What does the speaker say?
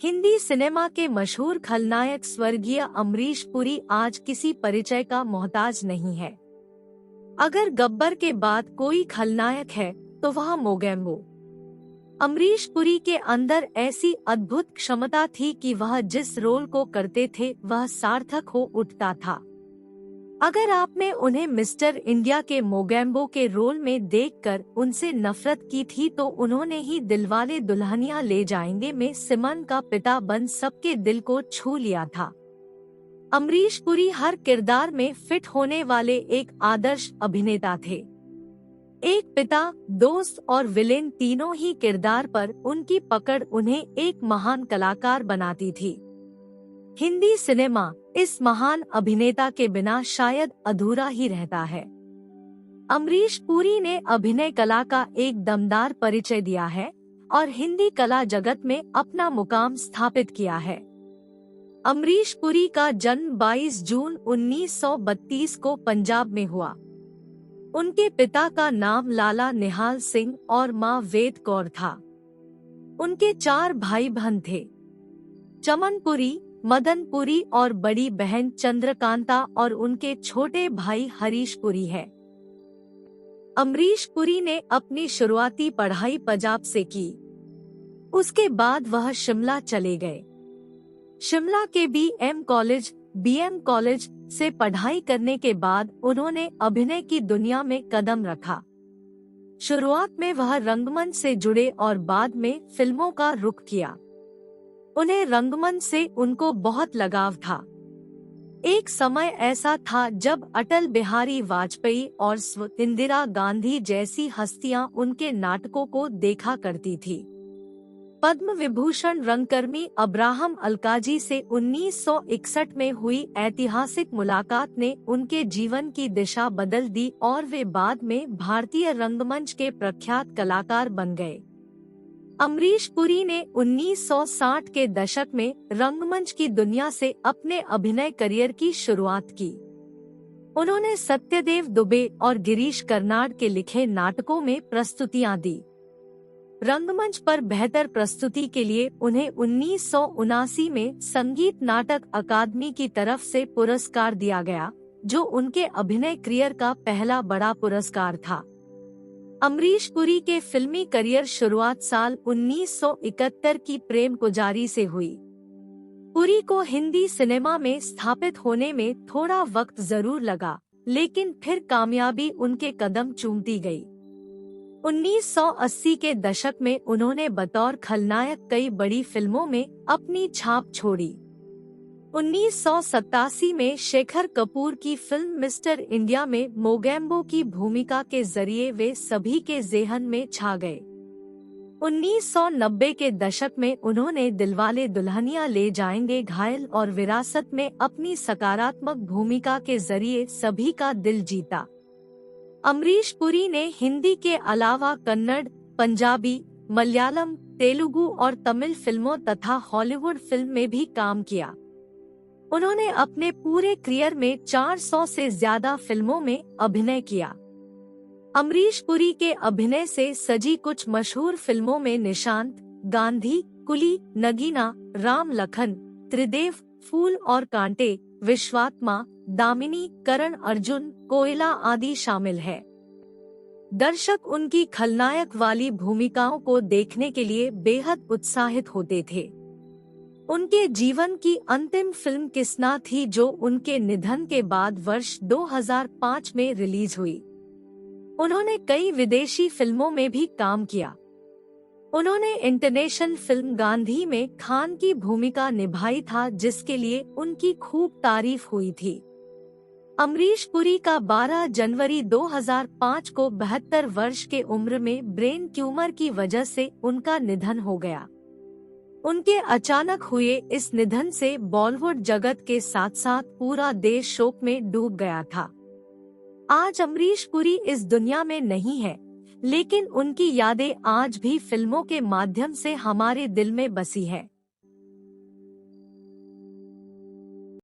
Hindi cinema के मशहूर खलनायक स्वर्गीय अमरीश पुरी आज किसी परिचय का मोहताज नहीं है। अगर गब्बर के बाद कोई खलनायक है तो वह मोगैम्बो। अमरीश पुरी के अंदर ऐसी अद्भुत क्षमता थी कि वह जिस रोल को करते थे वह सार्थक हो उठता था। अगर आपने उन्हें मिस्टर इंडिया के मोगैम्बो के रोल में देखकर उनसे नफरत की थी तो उन्होंने ही दिलवाले दुल्हनिया ले जाएंगे में सिमन का पिता बन सबके दिल को छू लिया था। अमरीश पुरी हर किरदार में फिट होने वाले एक आदर्श अभिनेता थे। एक पिता, दोस्त और विलेन तीनों ही किरदार पर उनकी पकड़ उन्हें एक महान कलाकार बनाती थी। हिंदी सिनेमा इस महान अभिनेता के बिना शायद अधूरा ही रहता है। अमरीश पुरी ने अभिनय कला का एक दमदार परिचय दिया है और हिंदी कला जगत में अपना मुकाम स्थापित किया है। अमरीश पुरी का जन्म 22 जून 1932 को पंजाब में हुआ। उनके पिता का नाम लाला निहाल सिंह और मां वेद कौर था। उनके 4 भाई बहन थे, चमन पुरी, मदन पुरी और बड़ी बहन चंद्रकांता और उनके छोटे भाई हरीश पुरी है। अमरीश पुरी ने अपनी शुरुआती पढ़ाई पंजाब से की। उसके बाद वह शिमला चले गए। शिमला के बीएम कॉलेज से पढ़ाई करने के बाद उन्होंने अभिनय की दुनिया में कदम रखा। शुरुआत में वह रंगमंच से जुड़े और बाद में फिल्मों का रुख किया। उन्हें रंगमंच से उनको बहुत लगाव था। एक समय ऐसा था जब अटल बिहारी वाजपेयी और इंदिरा गांधी जैसी हस्तियां उनके नाटकों को देखा करती थी। पद्म विभूषण रंगकर्मी अब्राहम अलकाजी से 1961 में हुई ऐतिहासिक मुलाकात ने उनके जीवन की दिशा बदल दी और वे बाद में भारतीय रंगमंच के प्रख्यात कलाकार बन गए। अमरीश पुरी ने 1960 के दशक में रंगमंच की दुनिया से अपने अभिनय करियर की शुरुआत की। उन्होंने सत्यदेव दुबे और गिरीश कर्नाड के लिखे नाटकों में प्रस्तुतियां दी। रंगमंच पर बेहतर प्रस्तुति के लिए उन्हें 1979 में संगीत नाटक अकादमी की तरफ से पुरस्कार दिया गया, जो उनके अभिनय करियर का पहला बड़ा पुरस्कार था। अमरीश पुरी के फिल्मी करियर शुरुआत साल 1971 की प्रेम पुजारी से हुई। पुरी को हिंदी सिनेमा में स्थापित होने में थोड़ा वक्त जरूर लगा, लेकिन फिर कामयाबी उनके कदम चूमती गई। 1980 के दशक में उन्होंने बतौर खलनायक कई बड़ी फिल्मों में अपनी छाप छोड़ी। 1987 में शेखर कपूर की फिल्म मिस्टर इंडिया में मोगैम्बो की भूमिका के जरिए वे सभी के ज़हन में छा गए। 1990 के दशक में उन्होंने दिलवाले दुल्हनिया ले जाएंगे, घायल और विरासत में अपनी सकारात्मक भूमिका के जरिए सभी का दिल जीता। अमरीश पुरी ने हिंदी के अलावा कन्नड़, पंजाबी, मलयालम, तेलुगु और तमिल फिल्मों तथा हॉलीवुड फिल्म में भी काम किया। उन्होंने अपने पूरे करियर में 400 से ज्यादा फिल्मों में अभिनय किया। अमरीश पुरी के अभिनय से सजी कुछ मशहूर फिल्मों में निशांत, गांधी, कुली, नगीना, राम लखन, त्रिदेव, फूल और कांटे, विश्वात्मा, दामिनी, करण अर्जुन, कोयला आदि शामिल है। दर्शक उनकी खलनायक वाली भूमिकाओं को देखने के लिए बेहद उत्साहित होते थे। उनके जीवन की अंतिम फिल्म किसना थी, जो उनके निधन के बाद वर्ष 2005 में रिलीज हुई। उन्होंने कई विदेशी फिल्मों में भी काम किया। उन्होंने इंटरनेशनल फिल्म गांधी में खान की भूमिका निभाई था, जिसके लिए उनकी खूब तारीफ हुई थी। अमरीश पुरी का 12 जनवरी 2005 को 72 वर्ष के उम्र में ब्रेन ट्यूमर की वजह से उनका निधन हो गया। उनके अचानक हुए इस निधन से बॉलीवुड जगत के साथ साथ पूरा देश शोक में डूब गया था। आज अमरीश पुरी इस दुनिया में नहीं है, लेकिन उनकी यादें आज भी फिल्मों के माध्यम से हमारे दिल में बसी है।